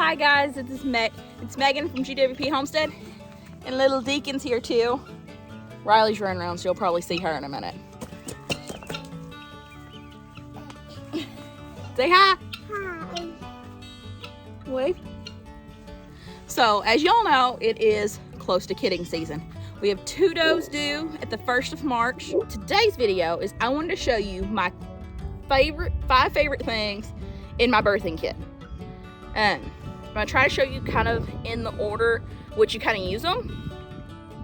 Hi guys, it's Megan from GWP Homestead, and little Deacon's here too. Riley's running around, so you'll probably see her in a minute. Say hi. Hi. Wave. So, as y'all know, it is close to kidding season. We have 2 does due at the 1st of March. Today's video is I wanted to show you my 5 favorite things in my birthing kit. I'm gonna try to show you kind of in the order which you kind of use them,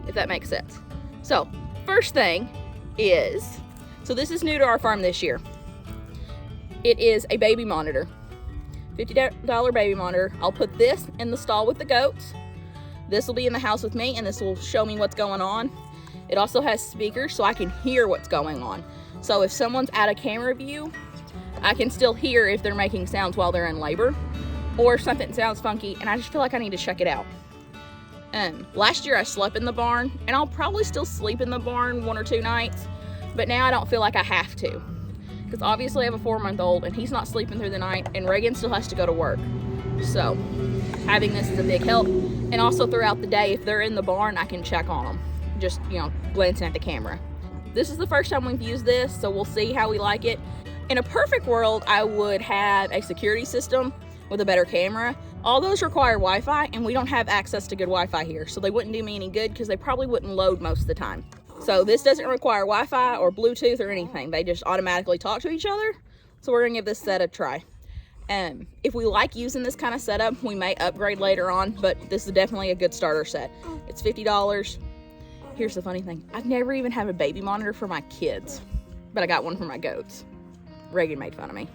if that makes sense. So, first thing is, so this is new to our farm this year. It is a baby monitor, $50 baby monitor. I'll put this in the stall with the goats. This will be in the house with me, and this will show me what's going on. It also has speakers, so I can hear what's going on. So if someone's out of camera view, I can still hear if they're making sounds while they're in labor, or something sounds funky, and I just feel like I need to check it out. Last year I slept in the barn, and I'll probably still sleep in the barn 1 or 2 nights, but now I don't feel like I have to. Because obviously I have a 4-month-old, and he's not sleeping through the night, and Reagan still has to go to work. So having this is a big help. And also throughout the day, if they're in the barn, I can check on them. Just, glancing at the camera. This is the first time we've used this, so we'll see how we like it. In a perfect world, I would have a security system with a better camera. All those require Wi-Fi, and we don't have access to good Wi-Fi here, so they wouldn't do me any good because they probably wouldn't load most of the time. So this doesn't require Wi-Fi or Bluetooth or anything. They just automatically talk to each other. So we're gonna give this set a try. If we like using this kind of setup, we may upgrade later on, but this is definitely a good starter set. It's $50. Here's the funny thing. I've never even had a baby monitor for my kids, but I got one for my goats. Reagan made fun of me.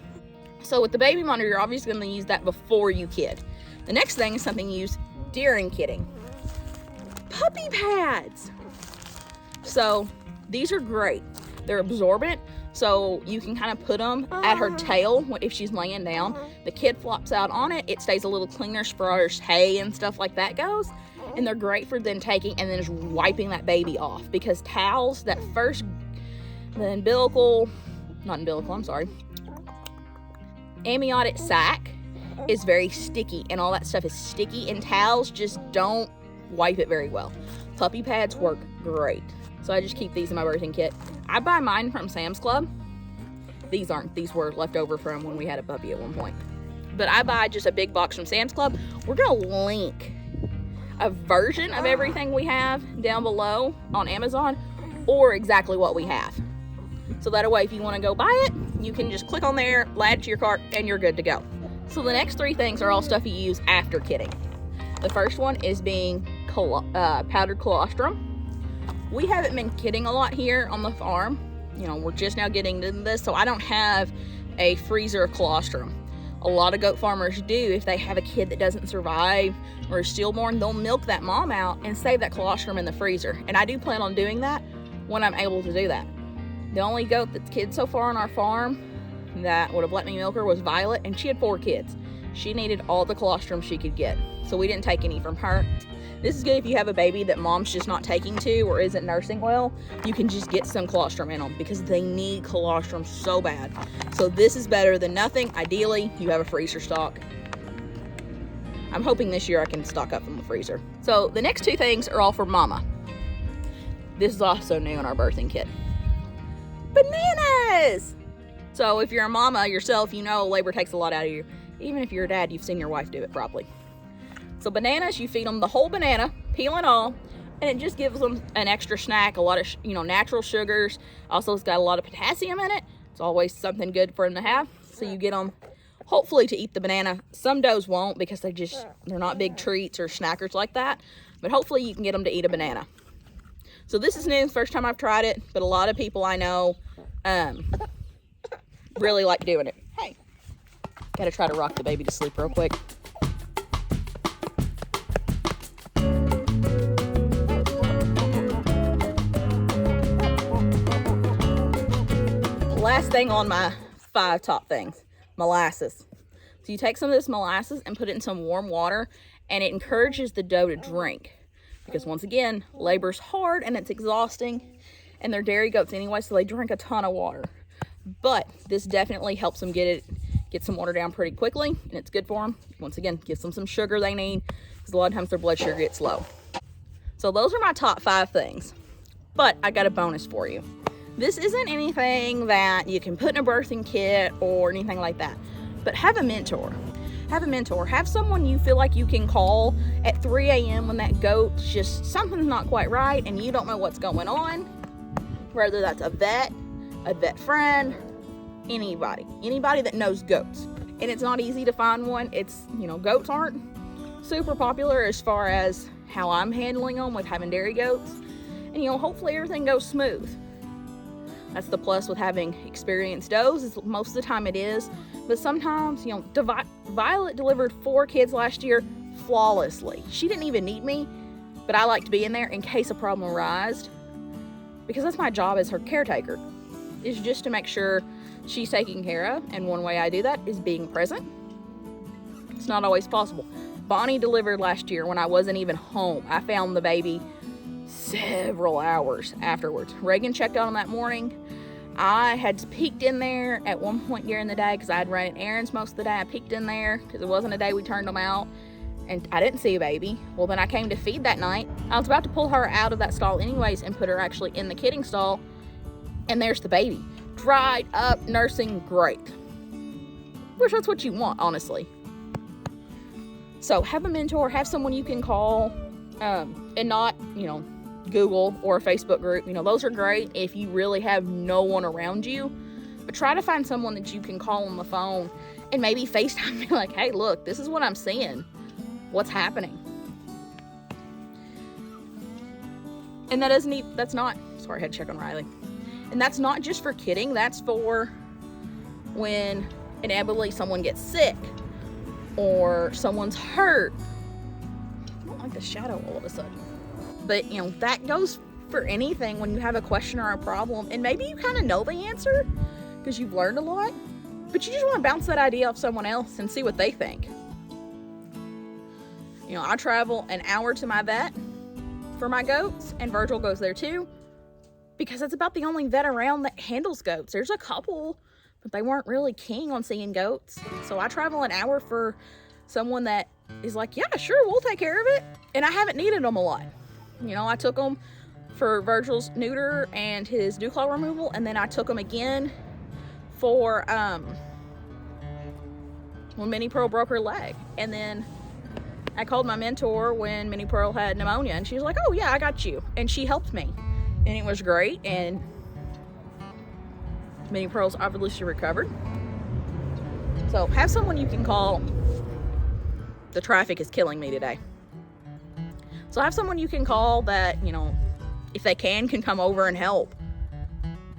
So with the baby monitor, you're obviously going to use that before you kid. The next thing is something you use during kidding. Puppy pads. So these are great. They're absorbent, so you can kind of put them at her tail if she's laying down. The kid flops out on it. It stays a little cleaner as far as hay and stuff like that goes. And they're great for then taking and then just wiping that baby off, because towels, the amniotic sac is very sticky, and all that stuff is sticky, and towels just don't wipe it very well. Puppy pads work great. So I just keep these in my birthing kit. I buy mine from Sam's Club. These were left over from when we had a puppy at one point. But I buy just a big box from Sam's Club. We're gonna link a version of everything we have down below on Amazon, or exactly what we have. So that way, if you wanna go buy it, you can just click on there, add it to your cart, and you're good to go. So the next 3 things are all stuff you use after kidding. The first one is being powdered colostrum. We haven't been kidding a lot here on the farm. We're just now getting into this, so I don't have a freezer of colostrum. A lot of goat farmers do. If they have a kid that doesn't survive or is stillborn, they'll milk that mom out and save that colostrum in the freezer. And I do plan on doing that when I'm able to do that. The only goat that's kid so far on our farm that would have let me milk her was Violet, and she had 4 kids. She needed all the colostrum she could get, so we didn't take any from her. This is good if you have a baby that mom's just not taking to or isn't nursing well. You can just get some colostrum in them because they need colostrum so bad. So this is better than nothing. Ideally, you have a freezer stock. I'm hoping this year I can stock up from the freezer. So the next 2 things are all for mama. This is also new in our birthing kit. Bananas! So if you're a mama yourself, labor takes a lot out of you. Even if you're a dad, you've seen your wife do it probably. So bananas, you feed them the whole banana, peel and all, and it just gives them an extra snack, a lot of, natural sugars. Also, it's got a lot of potassium in it. It's always something good for them to have. So you get them, hopefully, to eat the banana. Some does won't because they're not big treats or snackers like that. But hopefully you can get them to eat a banana. So this is new, first time I've tried it, but a lot of people I know really like doing it. Hey, gotta try to rock the baby to sleep real quick. Last thing on my 5 top things, molasses. So you take some of this molasses and put it in some warm water, and it encourages the doe to drink. Because once again, labor's hard and it's exhausting, and they're dairy goats anyway, so they drink a ton of water. But this definitely helps them get gets them watered down pretty quickly, and it's good for them. Once again, gives them some sugar they need, because a lot of times their blood sugar gets low. So those are my top 5 things. But I got a bonus for you. This isn't anything that you can put in a birthing kit or anything like that, but have a mentor. Have a mentor. Have someone you feel like you can call at 3 a.m. when that goat's just, something's not quite right and you don't know what's going on. Whether that's a vet friend, anybody that knows goats. And it's not easy to find one. It's, goats aren't super popular as far as how I'm handling them with having dairy goats. And, hopefully everything goes smooth. That's the plus with having experienced does, is most of the time it is. But sometimes, Violet delivered 4 kids last year flawlessly. She didn't even need me, but I like to be in there in case a problem arises, because that's my job as her caretaker, is just to make sure she's taken care of. And one way I do that is being present. It's not always possible. Bonnie delivered last year when I wasn't even home. I found the baby several hours afterwards. Reagan checked out on that morning. I had peeked in there at one point during the day because I had run errands most of the day. I peeked in there because it wasn't a day we turned them out, and I didn't see a baby. Well, then I came to feed that night. I was about to pull her out of that stall anyways and put her actually in the kidding stall, and there's the baby. Dried up, nursing great. Which that's what you want, honestly. So have a mentor, have someone you can call, and not, Google or a Facebook group. Those are great if you really have no one around you, but try to find someone that you can call on the phone and maybe FaceTime and be like, hey, look, this is what I'm seeing. What's happening? And that's not, sorry, I had to check on Riley. And that's not just for kidding. That's for when inevitably someone gets sick or someone's hurt. I don't like the shadow all of a sudden. But, that goes for anything when you have a question or a problem. And maybe you kind of know the answer because you've learned a lot, but you just want to bounce that idea off someone else and see what they think. I travel an hour to my vet for my goats, and Virgil goes there too, because that's about the only vet around that handles goats. There's a couple, but they weren't really keen on seeing goats. So I travel an hour for someone that is like, yeah, sure, we'll take care of it. And I haven't needed them a lot. I took them for Virgil's neuter and his dew claw removal, and then I took them again for when Minnie Pearl broke her leg. And then I called my mentor when Minnie Pearl had pneumonia, and she was like, oh yeah, I got you. And she helped me, and it was great. And Minnie Pearl's obviously recovered. So have someone you can call. The traffic is killing me today. So have someone you can call that, if they can come over and help,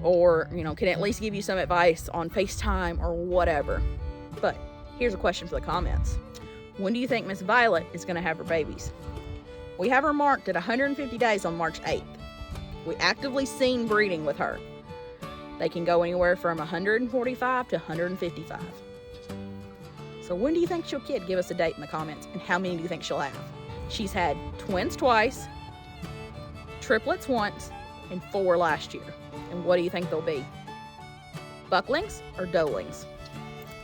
or, can at least give you some advice on FaceTime or whatever. But here's a question for the comments. When do you think Miss Violet is going to have her babies? We have her marked at 150 days on March 8th. We actively seen breeding with her. They can go anywhere from 145 to 155. So when do you think she'll kid? Give us a date in the comments. And how many do you think she'll have? She's had twins twice, triplets once, and 4 last year. And what do you think they'll be? Bucklings or doelings?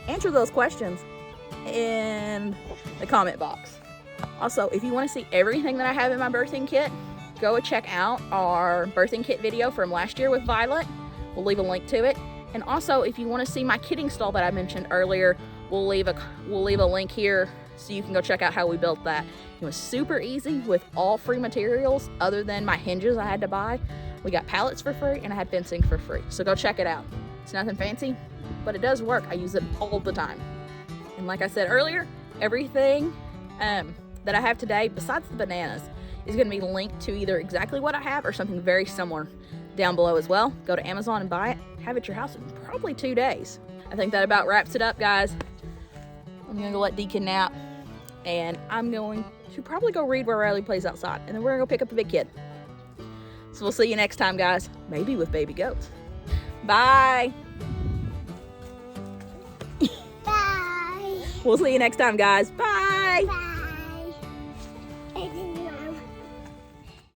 Answer those questions in the comment box. Also, if you want to see everything that I have in my birthing kit, go check out our birthing kit video from last year with Violet. We'll leave a link to it. And also, if you want to see my kidding stall that I mentioned earlier, we'll leave a link here so you can go check out how we built that. It was super easy with all free materials other than my hinges I had to buy. We got pallets for free, and I had fencing for free. So go check it out. It's nothing fancy, but it does work. I use it all the time. And like I said earlier, everything that I have today, besides the bananas, is going to be linked to either exactly what I have or something very similar down below as well. Go to Amazon and buy it. Have it at your house in probably 2 days. I think that about wraps it up, guys. I'm going to go let Deacon nap, and I'm going to probably go read where Riley plays outside, and then we're going to go pick up the big kid. So we'll see you next time, guys. Maybe with baby goats. Bye. Bye. We'll see you next time, guys. Bye.